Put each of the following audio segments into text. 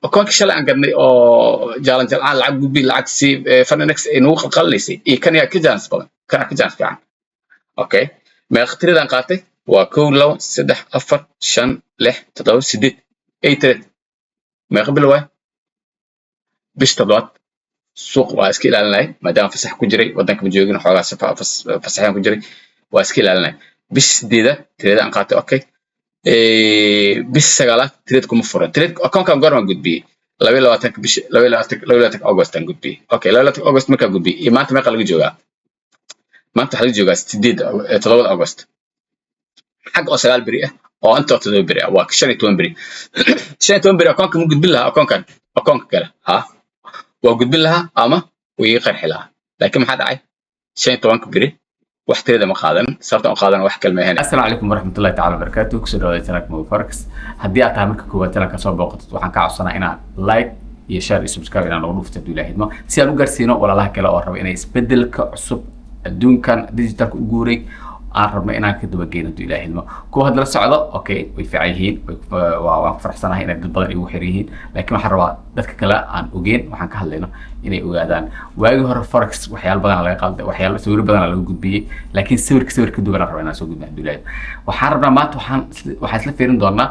أكونك شلون قدني أو جالن جلعان لعب بي لعب سي فننكس إنه قليسي إيه كان يا كجانس بلا كان كجانس فعلا أوكي ما اختري دان قاتي وكولو سدح أفر شن لح تدور سديد أي تريد ما قبل واي بيشتغلات سوق واسكيل على ما دام فسح كجري ودنك بجوجين حوالي فسحين كجري واسكيل على بس ديدا تريد أن قاتي أوكي بس سجالات تريدكم فرن تريد أكون كم قرن جود بي لو تك بش لو تك أغسطس جود بي أوكي لو تك أغسطس مكان جود بي ما أنت ما قال جوجا ما أنت حلقة جوجا تديد تلوث أغسطس حق أسرال بريئة أو أنت تدور بريئة وكشني توين بري شني توين بري أكون كم جود بالله أكون كلا ها وجود بالله أما ويقرح لها لكن ما حد عاي شني توين بري waxteeda ma qaadan sababta aan qaadan wax kalma ahayn assalaamu calaykum waraxmatullaahi tacaala wabarakaatuh kusoo dhawaada channelka Mo Forex haddii aad tahay marka koowaad channelka soo booqatid waxaan ka codsanaa inaad like iyo share iyo subscribe inaan ugu dhuftid ilaahay idmo si aan u gaarsiino walaalaha kale oo raba inay isbedelka cusub adduunkan digitalka u guuray aan rabno inaan ka daba geeyno ilaahay idmo kuwa hadda la socdo okay way fiican yihiin waan ku faraxsanahay inay dad badan igu xir yihiin laakiin waxaan rabaa dadka kale aan ogeyn waxaan ka hadlayno inay ogaadaan waagi hore forex waxyaalo badan laga qalday waxyaalo sawir badan laga gudbiyay laakiin sawirka duwan rabaa inaan soo gudbino duulada waxaan rabnaa maanta waxaan isla fiirin doonaa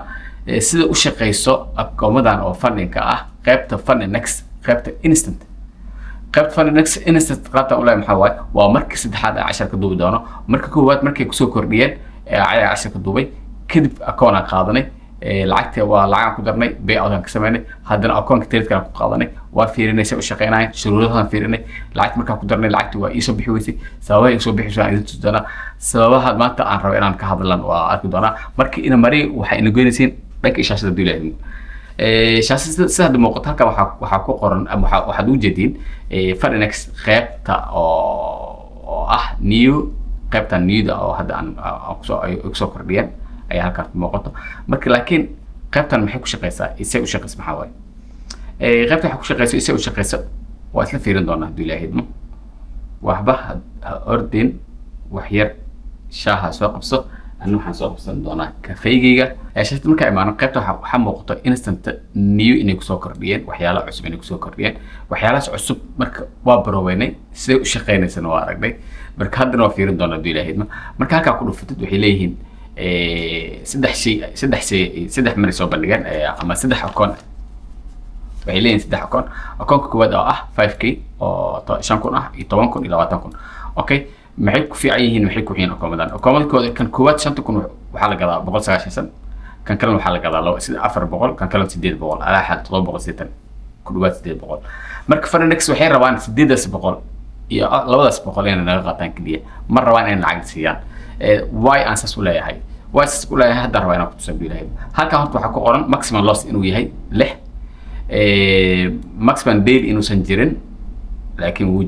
sida u shaqeyso akoomadan oo funding-ka ah qaybta funding next qaybta instant qaybta funding next instant qaybta u leeyahay maxaa waaye waa markii saddexaad ee 10 ka duubi doono marka koowaad markay ku soo kordhiyeen ay 10 ka duubay kadib akoon aan qaadanay lacagta waa lacag ku darnay payout aan ka sameynay haddana akoonka trade-ka ku qaadanay waa fiirinaysa u shaqeynayeen shuruudahan fiirinay lacagta markaa ku darnay lacagta waa ii soo bixi weysay sababaha ii soo bixi aan idin tusi doonaa sababaha maanta aan rabo inaan ka hadlan waa arki doonaa markii ina mari waxay ina goynaysiin dhanka shaashada duulada shaashada sida muuqata halka waxaa ku qoran ama waxaad u jeediin Finex qaybta oo ah new qaybta newda oo hadda aan soo kordhiyeen ayaa halkaas muuqato marka laakiin qaybtan maxay ku shaqeysaa isay u shaqeysaa maxaa waaye qaybta waxay ku shaqeysaa isay u shaqeysaa waa isla fiirin doonaa hadii ilaahay idmo waxba ordin wax yar shaaha soo qabso أنا حنسوق صندوقنا كفيجيجا عشان تمرك معنا قطع حموقته instant new إنك سكر بيان وحيالا عصب إنك سكر بيان وحيالا عصب مرك وابرويني سو شقين سنوارك ده مرك هذا نوفير دونا دولا هيدما مرك هكا كله فتد وحيليهن سدح من يسوب اللجان أما سدح أكون وحيلين سدح أكون كواد 5k أو شانكون يطوانكون إلى واتنكون أوكي maxay ku fiican yihiin maxay ku xiin akoomadkooda kan koowaad 5 kun waxa la gadaa 190 kan kale waxa la gadaa 400 kan kale 800 ala xad 760 ku dhawaad 800 marka Finex waxay rabaan 800 iyo 200 inay naga qaataan kaliya ma rabaan inay lacag siiyaan way ansas u leeyahay way ansas u leeyahay hadda rabaa inaan ku tusayo ilaahay halka horta waxa ku qoran maximum loss inuu yahay 6 maximum daily inuusan jirin laakiin wuu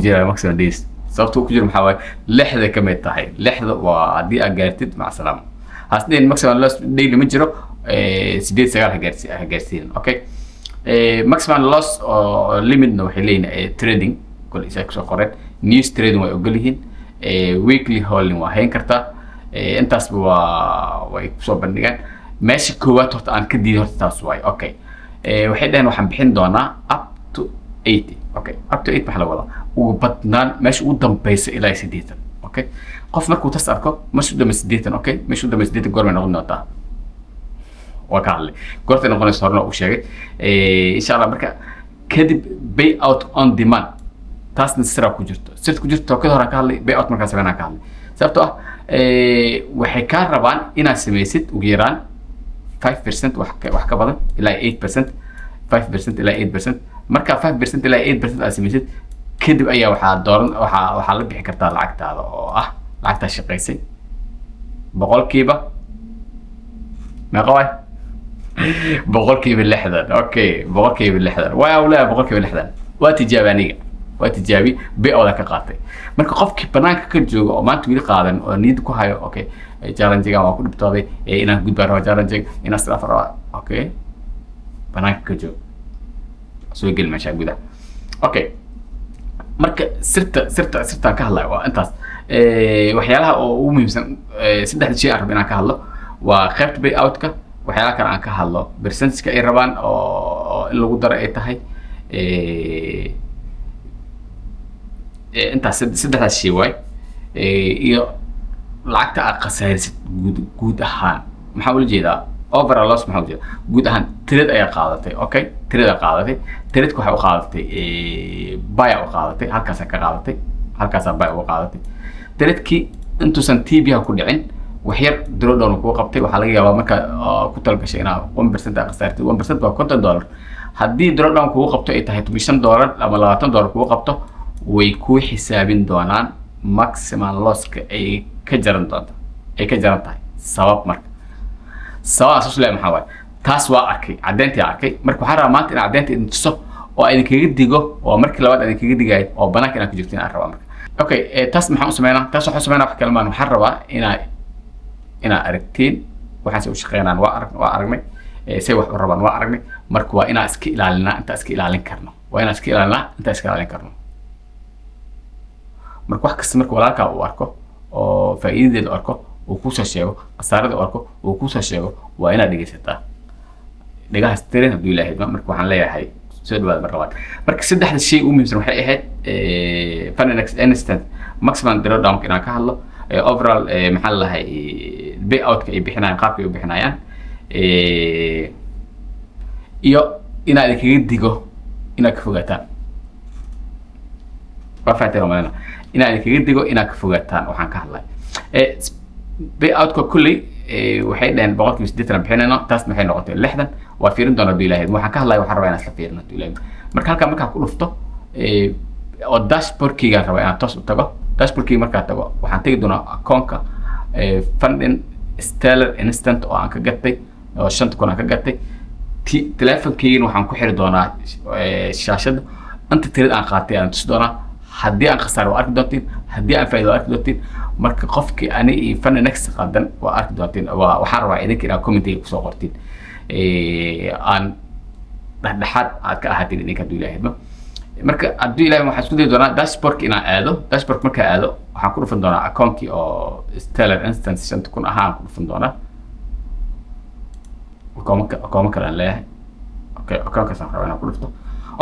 jiraa maximum days sababtoo ku jiro maxaa waaye 6 ka mid tahay 6 waa hadii aad gaartid ma salaam hasneen maximum loss daily ma jiro 8 9 gaarsiin okay maximum loss limit no waxay leeyihiin trading kul isa ku soo qoreen news trading way ogol yihiin weekly holding waa hayn kartaa intaas way ku soo bandhigaan meesha koowaad horta aan ka diiday horta taas waay okay waxay dhaheen waxaan bixin doonaa up to 80 okay up to 8 maxaa la wadaa ugu badnaan meesha ugu dambaysa ilaa 80 okay qof markuu tas arko meesha u dambaysa 80 okay meesha u dambaysa 80 goor ma noqon doontaa waa ka hadlay goorta noqonaysa horna uu sheegay insha Allah marka kadib pay out on demand taasna sira ku jirto ka hor ka hadlay pay out markaas baan ka hadlay sababtoo ah waxay ka rabaan inaad sameysid ugu yaraan 5% wax ka badan ilaa 8% 5% ilaa 8% marka 5% ilaa 8% aad sameysid kadib ayaa waxaa la bixi kartaa lacagtaada oo ah lacagta shaqeysay boqolkiiba meeqa waay boqolkiiba 60 okay boqolkiiba 60 waa awlaa boqolkiiba 60 waa tijaabi bay-ooda ka qaatay marka qofkii banaanka ka jooga oo maanta wili qaadan oo niyad ku hayo okay challenge-ga waa ku dhibtooday inaan gudbaa rabo challenge inaan islaaf rabo okay banaanka ka jooga soo gel meesha gudaha okay marka sirta ka hadlay waa intaas waxyaalaha oo ugu muhiimsan saddex shay aan rabaa inaan ka hadlo waa qaybta payout-ka waxyaalaha kale aan ka hadlo percentage ay rabaan oo in lagu daro ay tahay intaas saddexdaas shay waay iyo lacagta aad khasaarisid guud ahaan maxaa ula jeedaa overall loss maxaa ula jeedaa guud ahaan trade ayaa qaadatay okay trade qaadatay trade waxay u qaadatay buy u qaadatay halkaas ka qaadatay halkaas buy u qaadatay trade-kii intuusan TB ku dhicin wax yar drawdown ku qabtay waxa laga yaabaa marka ku talgashay inaa 1% aad khasaartid 1% waa $50 haddii drawdown kugu qabto ay tahay $15 ama $20 kugu qabto way ku xisaabin doonaan maximum loss-ka ay ka jaran doonto ay ka jaran tahay sabab marka sabab asaas leeyahay maxaa waaye taas waa arkay caddeyntii arkay marka waxaan rabaa maanta in caddeyntii idin tuso oo idinkaga digo oo markii labaad idinkaga digayo oo banaanka inaad ku jirtiin aan rabaa marka okay taas maxaan u sameynaa taas waxaan u sameynaa wax kale maan waxaan rabaa inaa aragtiin waxaase u shaqeynaan waa aragnay say wax u rabaan waa aragnay marka waa inaa iska ilaalinaa intaa iska ilaalin karno waa inaa iska ilaalinaa intaa iska ilaalin karno marka wax kasta marka walaalkaa uu arko oo faa'iidadeeda arko uu kusoo sheego khasaarada arko uu kusoo sheego waa inaad dhegaysataa dhagahaas tirin hadduu ilaahay marka waxaan leeyahay soo dhawaada mar labaad marka saddexda shay ugu muhiimsan waxay ahayd Finenex instant maximum drawdown inaan ka hadlo overall maxaa la lahay payout-ka ay bixinayaan qaabka ay u bixinayaan iyo inaad kaga digo inaad ka fogaataan waa faatay romalena inaad kaga digo inaad ka fogaataan waxaan ka hadlay payout-ka kulli waxay dhaheen 80% bixinayno taas maxay noqotay 60 waa fiirin doona haduu ilaahay waxaan ka hadlay waxaan rabaa inaad isla fiirino haduu ilaahay marka halka markaa ku dhufto oo dashboard-kiga rabaa inaad toos u tago dashboard-kiga markaa tago waxaan tagi doonaa account-ka funding stellar instant oo aan ka gatay oo 5,000 aan ka gatay telefonkeygiina waxaan ku xiri doonaa shaashada inta tirada aan qaatay aan tusi doonaa haddii aan khasaar waa arki doontiin haddii aan faa'iido waa arki doontiin marka qofkii ani iyo Finenex qadan waa arki doontiin waxaan rabaa idinka inaad comment-iga kusoo qortiin aan dhexdhexaad aad ka ahaatiin idinka hadduu ilaahay marka hadduu ilaahay waxaan isku dayi doonaa dashboard-ka inaan aado dashboard markaa aado waxaan ku dhufan doonaa account-kii oo stellar instance 5,000 ahaan ku dhufan doonaa account kale aan leeyahay okay account-kaas aan rabaa inaan ku dhufto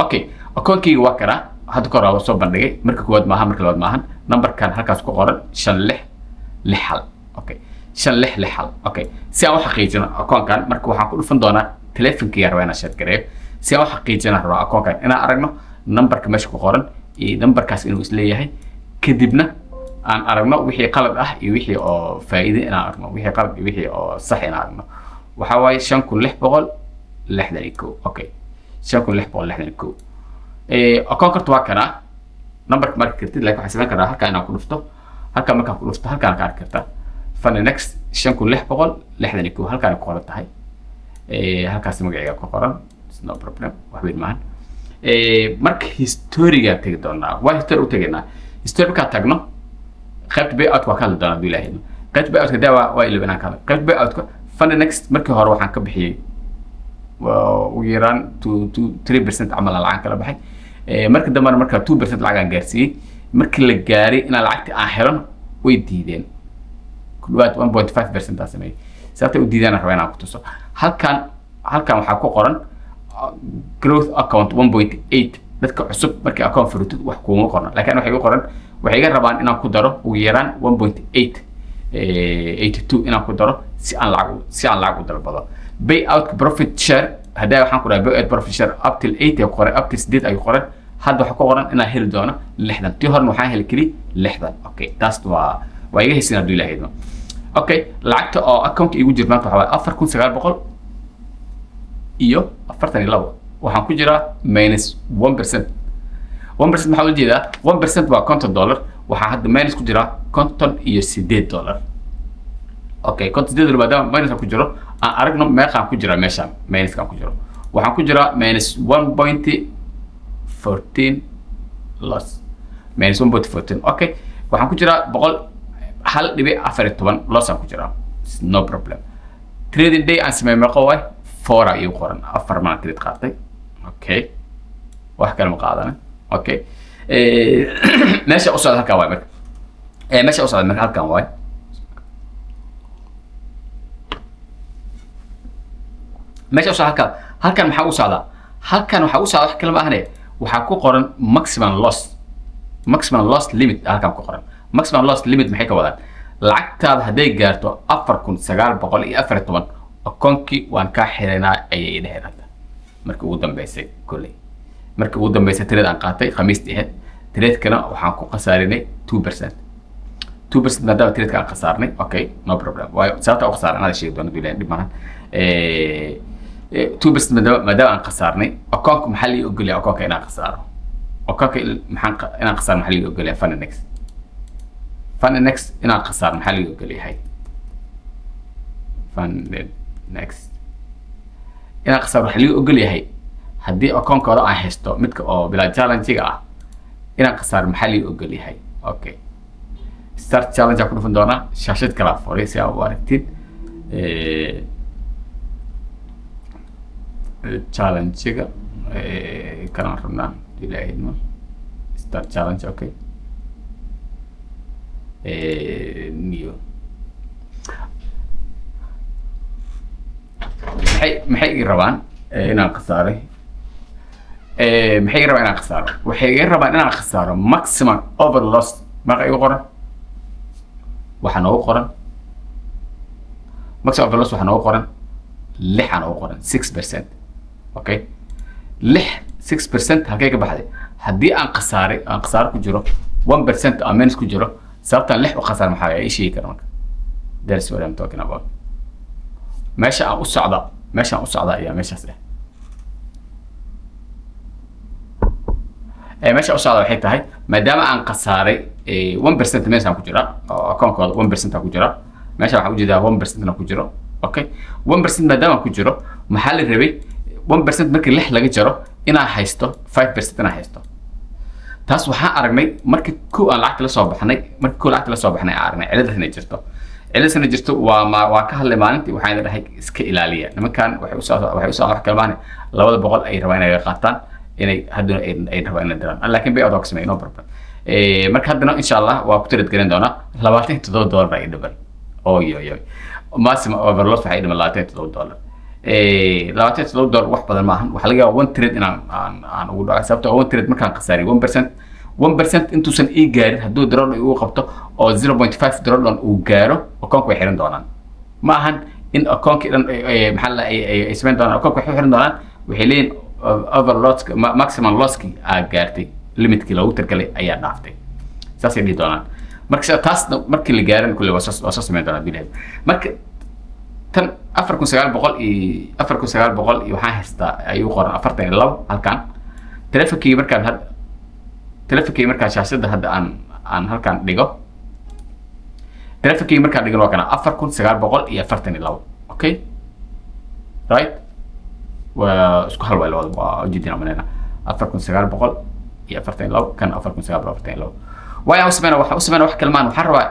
okay account-keyga waa karaa hadda kor waa soo bandhigay marka koowaad maahan marka labaad maahan numberkan halkaas ku qoran 5661 okay 5661 okay si aan u xaqiijino account-kan marka waxaan ku dhufan doonaa telefonkeyga rabaa inaan share gareeyo si aan u xaqiijino rabaa account-kan inaan aragno numberka meesha ku qoran iyo numberkaas inuu isleeyahay kadibna aan aragno wixii qalad ah iyo wixii oo faa'iido inaan aragno wixii qalad iyo wixii oo sax inaan aragno waxa waaye 5661 okay 5661 account-karta waa kana numberka marka kartid laakiin waxaan sameyn karaa halka inaan ku dhufto halka markaan ku dhufto halkaan ka arki kartaa Finenex 5661 halkaan ku qoran tahay halkaas magaciga ku qoran no problem wax weyn maahan marka historiga tagi doonaa waa history u tageynaa history markaa tagno qaybta payout waa ka hadli doonaa haduu ilaahay qaybta payout-ka daawa waa ilaabanaan ka hadla qaybta payout-ka Finenex markii hore waxaan ka bixiyay ugu yaraan 3% camal lacag kala baxay marka dambana marka 2% lacag aan gaarsiiyay markii la gaaray in lacagta aan helan way diideen ku dhawaad 1.5% aan sameeyay sababta u diideen rabaa inaan ku tuso halkan waxaa ku qoran growth account 1.8 dadka cusub markii account furtid wax kuma qorna laakiin waxay ku qoran waxay iga rabaan inaan ku daro ugu yaraan 1.82 inaan ku daro si aan lacag u dalbado payout profit share hadaa waxaan ku dhahay payout profit share up till 80 ku qoran up till 8 ay qoran hadda waxa ku qoran inaan heli doono 60 tii horna waxaan heli kali 60 okay taas waa iga haysin haduu ilaahay okay lacagta oo account igu jirta maanta waxa 4,900 iyo 42 waxaan ku jiraa minus 1% maxaa u jeedaa 1% waa $50 waxaa hadda minus ku jira $58 okay $58 maadaama minus ku jiro aan aragno meeqaan ku jira meeshaan minus kan ku jiro waxaan ku jiraa minus 1.14 loss minus 1.14 okay waxaan ku jiraa 100.14 loss aan ku jiraa no problem trading day aan sameeyay meeqa waay 4 ayuu qoran 4 maan trade qaatay okay wax kale ma qaadana okay meesha u socda halka waay marka meesha u socda marka halkan waay meesha halkan maxaa u socdaa halkan waxaa u socda wax kale ma ahane waxaa ku qoran maximum loss limit halkan ku qoran maximum loss limit maxay ka wadaan lacagtaada hadday gaarto 4914 akoonkii waan kaa xiraynaa ayay dhaheen hadda markii ugu dambeysay kolley markii ugu dambeysay trade aan qaatay khamiistii ahayd trade-kana waxaan ku khasaarinay 2% maadaama trade-ka aan khasaarnay okay no problem waayo sababta u khasaaran aan sheegi doono dileen dhib maahan 2% maadaama aan khasaarnay akoonka maxaa lii ogolyahay akoonka inaan khasaaro akoonka inaan khasaaro maxaa lii ogolyahay Funnenex inaan khasaaro maxaa lii ogolyahay Funnenex inaan khasaaro waxaa lii ogolyahay haddii akoonkooda aan haysto midka oo bilaa challenge-ga ah inaan khasaaro maxaa lii ogolyahay okay start challenge ku dhufan doonaa shaashad kala furay si aad u aragtid challenge-ga kana rabnaa ilaahidma start challenge okay new maxay ii rabaan inaan khasaaray maxay ii rabaan inaan khasaaro waxay ii rabaan inaan khasaaro maximum over loss maqa igu qoran waxaa noogu qoran maximum over loss waxaa noogu qoran 6 aan ugu qoran 6% okay 6% halkay ka baxday haddii aan khasaaro ku jiro 1% aan minus ku jiro sababtaan 6 u khasaar maxaa ay sheegi karaan marka that's what I'm talking about meesha aan u socda ayaa meeshaas meesha u socda waxay tahay maadaama aan khasaaray 1% meeshaan ku jira akoonkooda 1% aan ku jira meesha waxaan u jeedaa 1% na ku jiro okay 1% maadaama ku jiro maxaa la rabay 1% markii 6 laga jaro inaan haysto 5% inaan haysto taas waxaan aragnay markii aan lacagta la soo baxnay aan aragnay ciladasna jirto waa ka hadlay maalintii waxaan dhahay iska ilaaliya nimankan waxay u socdaan wax kalmaan 200 ay rabaan inay qaataan inay haddana ay rabaan inay diraan laakiin bay adoog sameeyeen no problem marka haddana insha Allah waa ku tirad garan doonaa $27 ay dhiban maximum overloss waxay dhiman $27 $27 wax badan maahan waxaa laga yaabaa one trade inaan ugu dhaco sababtoo one trade markaan khasaariyo 1% intuusan ii gaarin hadduu drawdown uu qabto oo 0.5 drawdown uu gaaro akoonka way xiran doonaan ma ahan in akoonkii dhan maxaa la ay samayn doonaan akoonka waxay xiran doonaan waxay leeyihin overloss maximum losskii aa gaartay limitkii loogu targalay ayaa dhaaftay saasay dhihi doonaan marka taasna markii la gaarin kulle waa soo samayn doonaa bilahay marka tan 4900 iyo waxaan haystaa ayuu qoran 42 halkan telefonkii markaan shaashada hadda aan halkan dhigo telefonkii markaan dhigan waa kana 4942 okay right waa isku hal waa labada waa ujeedina manena 4942 kan 4942 waayo waxaan u sameynaa wax kalmaan waxaan rabaa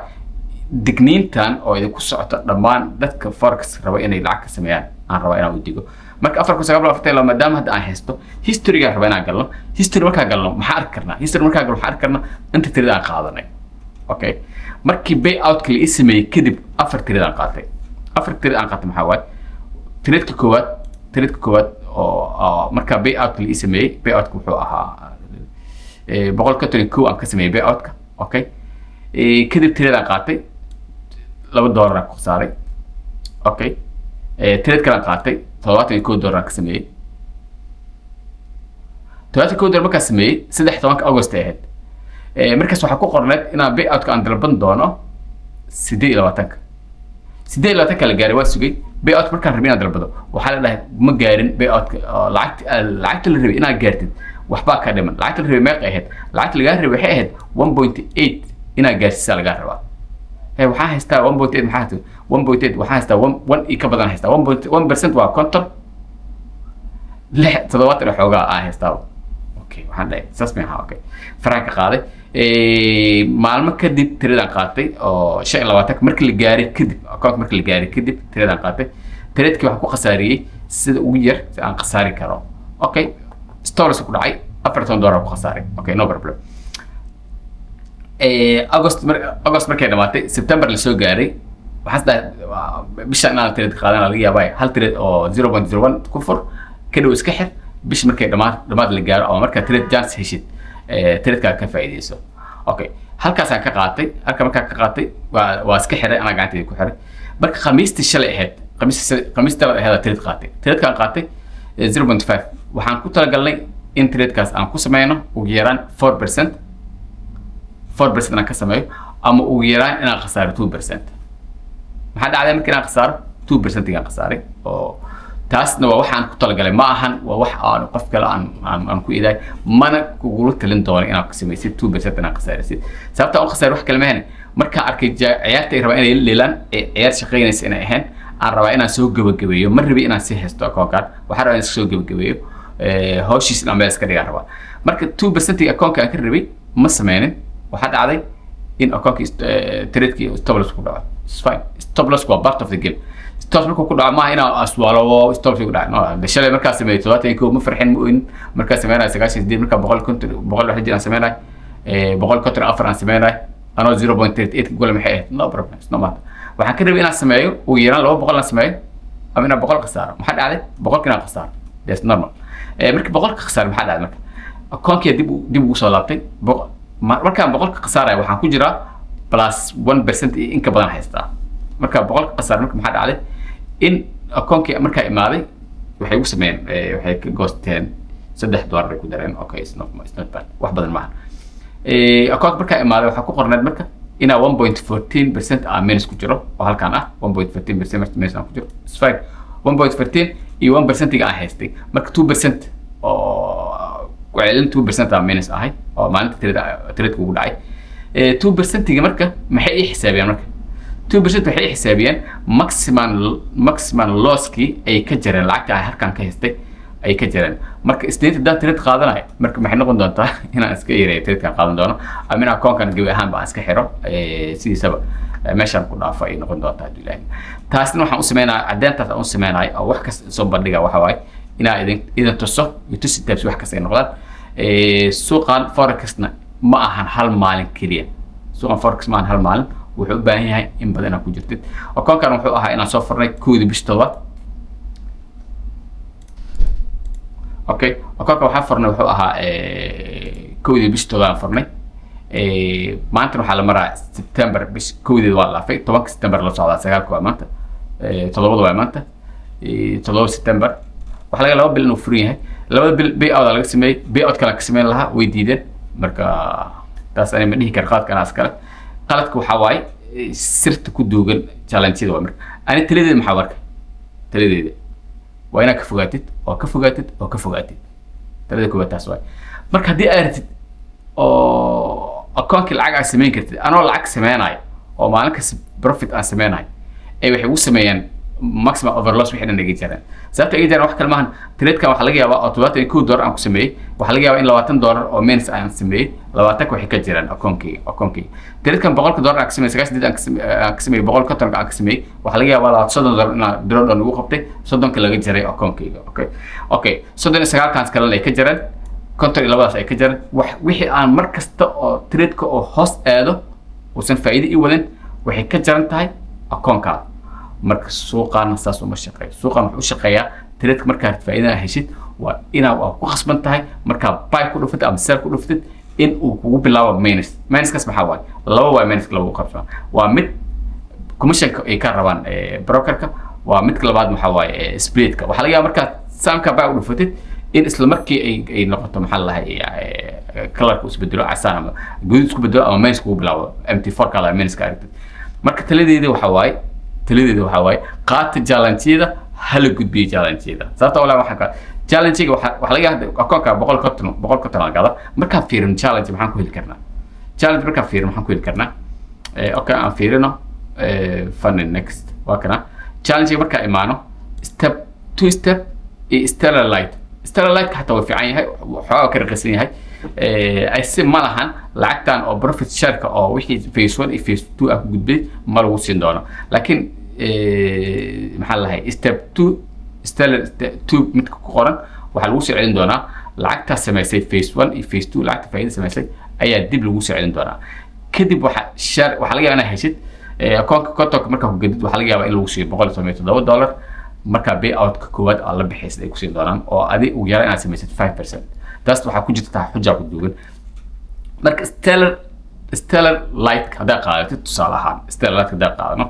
digniintan oo idinku socota dhammaan dadka forex raba inay lacag ka sameeyaan aan rabaa inaan u digo marka 4942 maadaama hadda aan haysto history-ga raba inaan galno history markaan galno maxaa arki karnaa inta tirada aan qaadanay okay markii payout-ka la ii sameeyey kadib 4 tirada aan qaatay maxaa waaye trade-ka koowaad oo markaa payout-ka la ii sameeyey payout-ka wuxuu ahaa 151 aan ka sameeyey payout-ka okay kadib tirada aan qaatay $2 aan ku khasaaray okay trade kale aan qaatay $71 aan ka sameeyey $71 markaan sameeyey 13 August ay ahayd markaas waxaa ku qorneed inaan payout-ka aan dalban doono 28 la gaaray waa sugay payout markaan rabay inaan dalbado waxaa la dhahay ma gaarin payout-ka lacagta la rabay inaad gaartid waxbaa ka dhiman lacagta la rabay meeqa ahayd lacagta lagaa rabay waxay ahayd 1.8 inaa gaarsiisaa lagaa rabaa waxaan haystaa 1.8 maxaa haystaa 1.8 waxaan haystaa 1 ka badan haystaa 1% waa konton 70 xoogaa aan haystaa okay waxaan dhahay saas ma aha okay faranka qaaday maalmo kadib tiradaan qaatay oo 25 markii la gaaray kadib account markii la gaaray kadib tiradaan qaatay trade-kii waxaan ku khasaariyey sida ugu yar si aan khasaari karo okay stores ku dhacay $40 ku khasaaray okay no problem August markay dhamaatay September la soo gaaray وحسنا بشان أنا تريد قادنا لقيا باي هل تريد أو 0.01 كفر كده وسكحر بش مركي دمار اللي جار أو مركي تريد جانس هشيد تريد كفايدة سو أوكي هل كاسان كقاطي هل كمركا كقاطي واسكحر أنا قاعد تيجي كحر مركي خميس الشلة هاد خميس ترى هذا تريد قاطي تريد كان قاطي 0.5 وحن كنت لقى إن تريد كاس أنا كوسمينه وجيران 4% 4% أنا كسميه أما وجيران أنا خسارة 2% ما حد عليه ممكن أنا خسارة 2% أنا خسارة أو تاس نوا وح أنا كنت لقى ما أهن ووح أنا قف كلا عن كو إذا ما أنا قولت كلن دوري أنا قسمي 2% أنا خسارة سبت أنا خسارة وح كلمة هنا مركا أركي عيارتي ربعين ليلان عيار شقيقين سنة هن أنا ربعين سوق جبجبيو مرة بي أنا سيه استوكاكات وحرا سوق جبجبيو هوشيس الأمبارس كده عربا مركا 2% أكون كان كربي ما سمعين وحد علي إن أكون تريدكي استبلس كله فاين استبلس كوا part of the game استبلس كله ما هنا أسوالو استبلس كله بشلة مركا سمعت تواتي إنكو مفرحين مؤن مركا سمعنا سكاشي دي مركا بقول واحد أنا سمعنا بقول كتر أفر أنا سمعنا أنا 0.38 بقول محيط no problem no matter waxaan ka rabay inaan sameeyo ugu yaraan 200 aan sameeyo ama inaan 100 khasaaro maxaa dhacday 100 kinaan khasaaro that's normal markii 100 ka khasaaro maxaa dhacday marka akoonkii dib ugu soo laabtay markaan 100 ka khasaarayo waxaan ku jiraa plus 1% in ka badan haystaa marka 100 ka khasaaro marka maxaa dhacday in akoonkii markaa imaaday waxay ugu sameeyeen waxay ka goosteen $3 ay ku dareen okay it's not bad wax badan maaha akoonka markaa imaaday waxaa ku qorneed marka إنا 1.14% minus كجرو وهالكان 1.14% minus كجرو it's fine 1.14 إي 1% إيه هستي مرك 2% أو وعلن 2% minus هاي أو ما أنت تريد تقول عاي 2% إيه مركه محي حسابيا مركه 2% محي حسابيا maximum loss كي أي كجرن لعك هالكان كهستي أي كجرن مرك استنيت ده تريد قادنا مرك محي نقول دونتا هنا اسكيري تريد كان قادنا دونا أمين أكون كان جوي أهم بس كحرة سيد سبب ماشان كنا فاي نقول دونتا دلائل تاسنا وح أسمعنا عدين تاس أسمعنا أو وحكس صوب بديجا وحواي هنا إذا تصق يتوسي تبس وحكس نقول سوق فوركسنا ما أهان هال مالن كليا سوق فوركس ما أهان هال مالن وحبها هي إن بدنا كوجرتت أكون كانوا حقها إن صفرنا كود بيشتوا اوكي وكاكا waxaa farnay wuxuu ahaa koodii bish toban farnay maanta waxaa la maraa September bish koodii waa la fay 10 September la socda 9 waa maanta 7 waa maanta 7 September waxa laga laba bil inuu furan yahay laba bil bay-out laga sameeyay bay-out kala ka sameyn lahaa way diideen marka taas ay ma dhihi kar qaadkanaas kale qaladku waxa waay sirta ku duugan challenge-da waa marka ani talideed maxaa warka talideed وأنا كفوجاتت أو كفوجاتت ترى كوبا تسوي مرك هدي أرتد أو أكونك العجز سمين كرت أنا العكس سميناي أو ما أنك بروفيت أنا سميناي أي وحي وسمين ماكسيمم أوفرلوس وحنا نجي جرا سبت أجي جرا واحد كلمة تريد كم حلاقي أو أطوات $2 أنا كسمي وحلاقي أو إن $2 أو مينس أنا كسمي لو أتاك وحي كجرا أكونكي تريد كم بقولك $1 أنا كسمي سكاس ديد أنا كسمي بقولك $1 أنا كسمي وحلاقي أو $1 أنا درون أنا وقفتي صدق كلا جرا أكونكي أوكي صدق سكال كان سكال لي كجرا كنت إلى بعض كجرا وحي أنا مركز تريد كأو هوست أدو وسن فايدة إيولن وحي كجرا تاي أكونكا marka suuqana saas uma shaqeeyo suuqan wuxuu shaqeeyaa trade marka faa'iido heshid waa ina ku qasban tahay marka buy ku dhuftid ama sell ku dhuftid in uu kugu bilaabo minus kaas maxaa waay laba waa minus lagu qabsan waa mid commission ay ka rabaan brokerka waa mid labaad maxaa waay splitка waxa laga yaabaa marka saamka buy ku dhuftid in isla markii ay noqoto maxaa la yahay color isku bedelo casaan ama guduud isku bedelo ama minus ku bilaabo MT4 kala minus ka aragtid marka taladeeda waxa waay تليدي وحواي قات جالنتيدا هل قد جالنتيدا sababta wala waxa ka challenge-ga waxa laga yahay akoonka 100 ka qada marka fiirin challenge maxaan ku heli karnaa challenge marka fiirin maxaan ku heli karnaa okay aan fiirino fun next waa kana challenge marka imaano step 2 step stellar light hatta waa fiican yahay waxa ka raqaysan yahay ay si malahan lacagtan oo profit share ka oo wixii phase 1 iyo phase 2 ah ku gudbay ma lagu siin doono laakiin maxaa lahay step 2 stellar 2 mid ku qoran waxa lagu soo celin doonaa lacagta samaysay phase 1 iyo phase 2 lacagta faa'iido samaysay ayaa dib lagu soo celin doonaa kadib waxa laga yaabaa inaad heshid akoonka kontonka markaa ku gedid waxaa laga yaabaa in lagu siiyo $187 markaa pay outka koowaad aad la bixaysid ay ku siin doonaan oo adi ugu yara inaad samaysid 5%. taas waxaa ku jirta xujaa ku duugan. marka stellar light haddaa qaadatid tusaale ahaan stellar light haddaa qaadano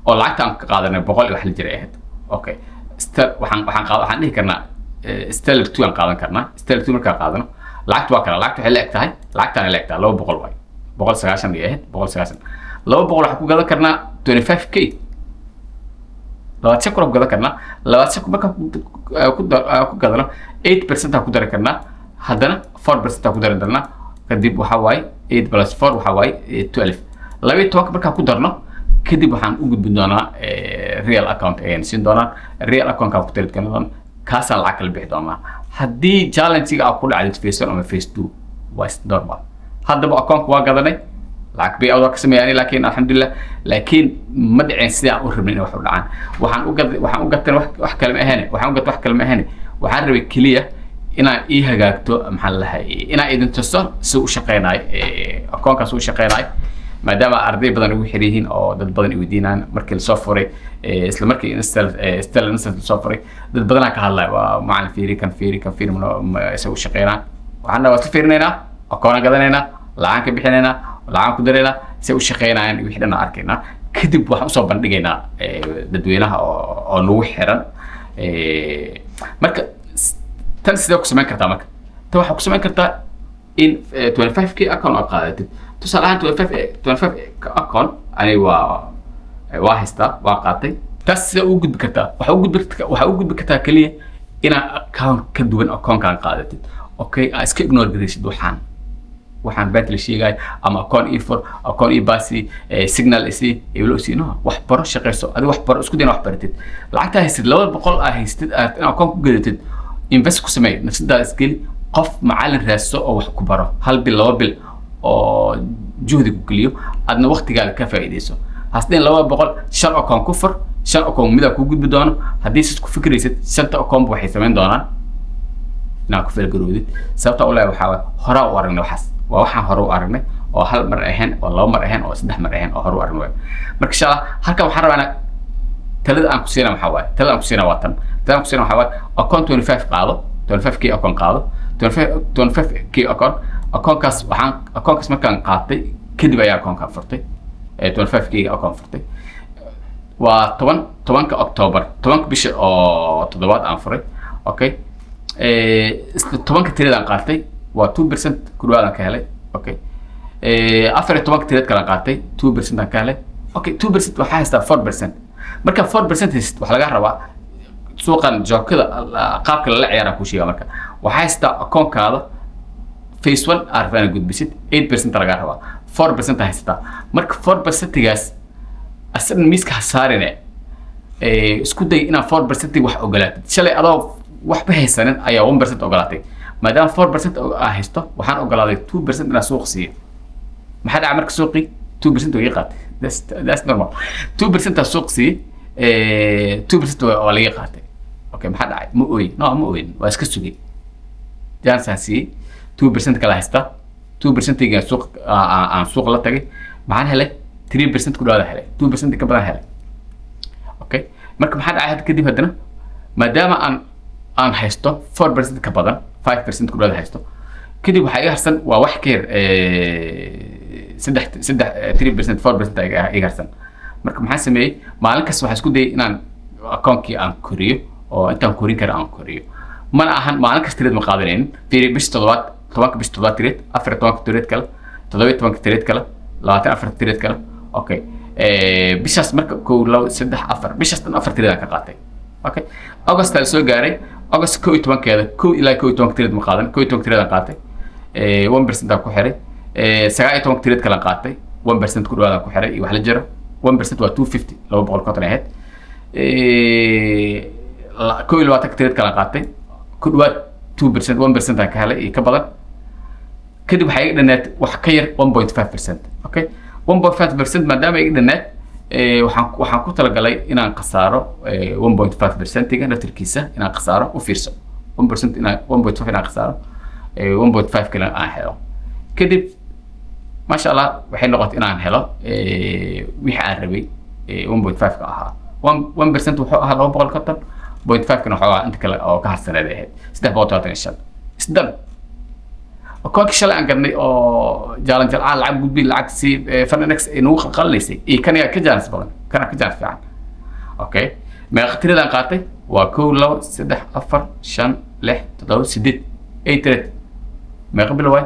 oo lacagta aan ka qaadanay 100 iyo wax la jiray ahayd. okay waxaan dhihi karnaa stellar 2 aan qaadan karnaa. stellar 2 markaa qaadano lacagta waa kana lacagta waxay la eg tahay lacagtaan la eg tahay 200 waay 190 iyo ahayd 190 200 waxaan ku gadan karnaa 25k labaad ku gadan karnaa labaad markaa ku gadano 8% aan ku dari karnaa haddana 4% aan ku dari karnaa kadib waxaa waaye 8 plus 4 waxaa waaye 12 12 markaa ku darno kadib waxaan u gudbin doonaa real account ayaan siin doonaa real account kaan ku tiri doonaa kaasaan lacag kala bixi doonaa. haddii challenge-ga aad ku dhacdid phase 1 ama phase 2 waa normal. haddaba account waa gadanay lacag bay awda ka sameeyaan laakiin alxamdulillah laakiin ma dhicin sida aan u rabnay in wax u dhacaan. waxaan u gatay wax kale ma ahayn waxaan rabay kaliya inaan ii hagaagto maxaa la lahay inaan idin tuso si u shaqeynayo account-kaas u shaqeynayo maadaama arday badan ugu xiran yihiin oo dad badan ay weydiinayaan markii la soo furay isla markii install soo furay dad badan ka hadlay waa macallin fiiri kan isagu shaqeynaa waxaan waa isla fiirinaynaa account gadanaynaa lacag ka bixinaynaa lacag ku daraynaa si u shaqeynayaan wixii dhan arkaynaa kadib waxaan usoo bandhigaynaa dadweynaha oo nagu xiran. marka tan sidee ku samayn kartaa marka tan waxaa ku samayn kartaa in 25k account aad qaadatid tusaale ahaan 25 account ani waa haystaa waa qaatay. taas sidee ugu gudbi kartaa waxaa u gudbi kartaa kaliya inaad account ka duwan account-kaan qaadatid. okay aad iska ignore garaysid waxaan bent la sheegay ama account e4 account e-basi signal isi iblo siino wax baro shaqeyso adi wax baro isku dayna wax baratid lacagta haysid 200 aad haystid aad account ku gadatid invest ku samee nafsadaada iskeli qof macallin raadso oo wax ku baro 1 bil 2 bil oo juhdi ku geliyo adna waqtigaaga ka faa'iideyso. hasdeen 200 shan account ku fur shan account mid ku gudbi doono haddii sid ku fikiraysid shanta account waxay sameyn doonaan inaa ku falgaroodid sababta u leeyahay waxaa hore u aragnay waxaas waa waxaan hore u aragnay oo hal mar ahayn oo laba mar ahayn oo saddex mar ahayn oo hore u aragnay. marka insha Allah halkan waxaan rabaa talada aan ku siina waxaa waaye talada aan ku siina waa tan talada aan ku siina waxaa waaye account 25 qaado 25k account qaado 25k account-kaas markaan qaatay kadib ayaa account-kaan furtay 25k account furtay waa 10 October 10 bisha oo toddobaad aan furay. okay 10 tiradaan qaatay waa 2% ku dhawaad aan ka helay. okay 14 tirad kala qaatay 2% aan ka helay. okay 2% waxaa haystaa 4% marka 4% haysid waxa laga rabaa suuqan joogada qaabka la ciyaara ku sheega marka waxaa haystaa account-kaada phase 1 arfana gudbisid 8% laga rabaa 4% haystaa marka 4%gaas asan miiska hasaarine isku day inaa 4% wax ogolaatid shalay adoo waxba haysanin ayaa 1% ogolaatay maadaama 4% aa haysto waxaan ogolaaday 2% inaa suuq siiyo maxaa dhaca marka suuqii 2% oo qaatay that's normal 2% suuq siiyo 2% oo laga qaatay. okay maxaa dhacay ma ooyin waa iska sugay jansaasi 2% kala haysta 2% ga suuq aan suuq la tagay maxaan helay 3% ku dhawaad helay 2% ka badan helay. okay marka maxaa dhacay hadda kadib haddana maadaama aan haysto 4% ka badan 5% ku dhawaad haysto kadib waxaa iga harsan waa wax ka yar 3% 4% iga harsan. marka maxaan sameeyey maalin kasta waxaan isku dayay inaan account-kii aan koriyo oo intaan korin kara aan koriyo mana ahan maalin kasta tireed ma qaadanaynin fiiri bish toddobaad 10 bish toddobaad tireed 14 tireed kale 17 tireed kale 24 tireed kale. okay bishaas marka 1 2 3 4 bishaas tan 4 tireed aan ka qaatay. okay August la soo gaaray August 12keeda 1 ilaa 12 tireed ma qaadan 12 tireed aan qaatay 1% aan ku xiray 19 tireed kale aan qaatay 1% ku dhawaad ku xiray wax la jiro 1% waa 250 200 konton ahayd 21 tireed kale aan qaatay ku dhawaad 2% 1% aan ka helay ka badan kadib waxay iga dhanaad wax ka yar 1.5%. okay 1.5% maadaama iga dhanaad waxaan ku talagalay inaan qasaaro 1.5%-ga naftirkiisa inaan qasaaro u fiirso 1% inaan 1.5 inaan qasaaro 1.5 kale aan helo kadib ما شاء الله waxay noqotay inaan helo wixii aan rabay 1.5 ka ahaa 1% wuxuu ahaa 250 0.5 kana wuxuu ahaa inta kale oo ka harsaneed ahayd 325 isdal أكون شلون أنقرني أو جالن جال لعب قبي لعب سي فنانكس إنه خلصي إيه كان كجانس بقول كان كجانس فعلا أوكي ما اختير لان قاطي وكله سدح أفر شن لح تدور سديد أي ترد ما قبل واي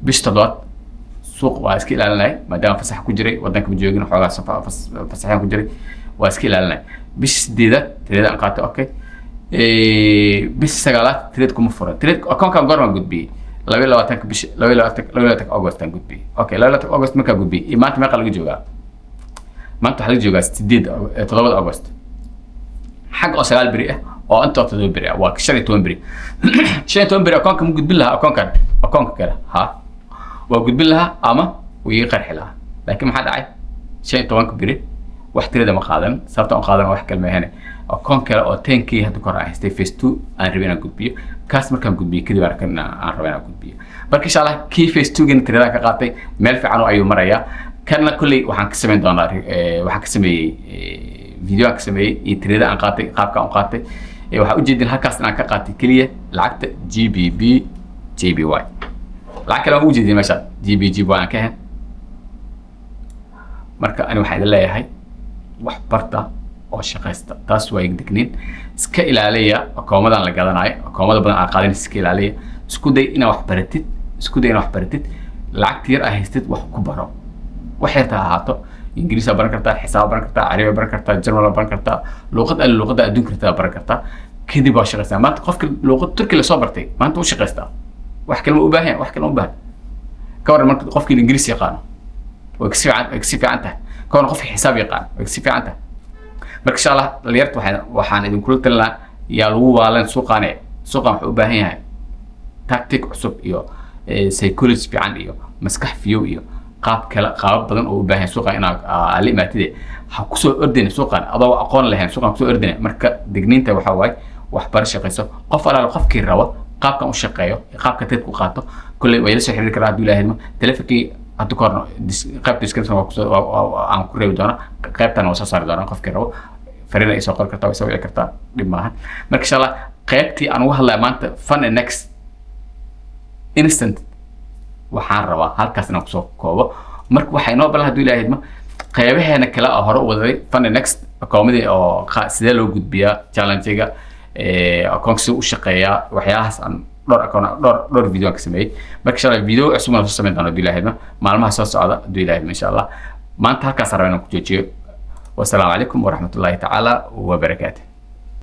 بيشتغلات سوق واسكيل على ما دام فسح كجري ودنك بجوجين حوالي صفا فسحين كجري واسكيل على بيش سديدة تريد أن قاطي أوكي بس سجلات تريدكم مفرد تريد أكون كم قرن قد بي لو تك بش لو تك أغسطس قد بي أوكي لو تك أغسطس ما قد بي ما أنت ما قال جوجا ما أنت حلقة جوجا تديد تضرب أغسطس حق أسرع بريئة أو أنت تضرب بريئة وكشري توم بري شيء توم بري أكون كم قد بلها أكون كذا ها وقد بلها أما ويقرح لها لكن ما حد عاي شيء توم بري واحترد مقادن صارت مقادن واحد كلمة هنا أكون كلا أو تنكي هذا كرة هستي فيس 2 أنا ربنا قد بيه كاستمر كان قد بيه كذي بركنا أنا ربنا قد بيه بركي شاء الله كي فيس 2 جن ترى لك قاطي مال في عنو أيوم مريا كان كل وحن كسمين دولار وحن كسمي فيديو كسمي يتريد أن قاطي قاب كان قاطي وحأوجد إن هالكاستنا كقاطي كلية لعقت جي بي بي جي بي واي لعك لو وجد مثلا جي بي جي واي كهن مركا أنا واحد الله يهاي وحبرته oo shaqeysta taas waa igdigniin iska ilaaliya akoomada la gadanayo akoomada badan aan qaadin iska ilaaliya isku day inaad wax baratid lacagta yar aad haystid wax ku baro wax yar ahaato ingiriis baran kartaa xisaab baran kartaa carabi baran kartaa jarmal baran kartaa luqada adduunka kartaa baran kartaa kadib waa shaqeysaa maanta qofka luqad turki la soo bartay maanta uu shaqeystaa wax kale u baahan ka waran marka qofka ingiriis yaqaan waa kasi fiican tahay ka waran qofka xisaab yaqaan waa kasi fiican tahay marka insha Allah dhalinyarta waxaan idin kula talin lahaa yaa lagu waalan suuqan wuxuu u baahan yahay tactic cusub iyo psychology fiican iyo maskax fiyow iyo qaab badan oo u baahan suuqan inaad la imaatide ha ku soo ordin suuqan adoo aqoon lahayn suuqan ku soo ordin marka digniinta waxa waay wax bar shaqeyso qof alaal qofkii rabo qaabkan u shaqeeyo qaabka teed ku qaato kulli way la soo xiriir karaa hadii ilaahay telefonkii hadda korno qaybta description aan ku reebi doona qaybtan oo soo saari doona qofkii rabo فرينا إيش أقول كرتا ويسوي كرتا دماغ مرك إن شاء الله قيبتي أنا وهلا ما أنت fun next instant وحاربة هالكاس نقصو كوبا مرك وحينو بلا هدول هيدما قيبه هنا كلا أهرب وذي fun next كوميدي أو سيدا لو جود بيا challenge أكون سو شقيا وحياس عن دور فيديو كسمي مرك إن شاء الله فيديو أسمع نفسه من هدول هيدما معلومة أساس هذا هدول هيدما إن شاء الله ما أنت هالكاس رأينا كتير والسلام عليكم ورحمة الله تعالى وبركاته.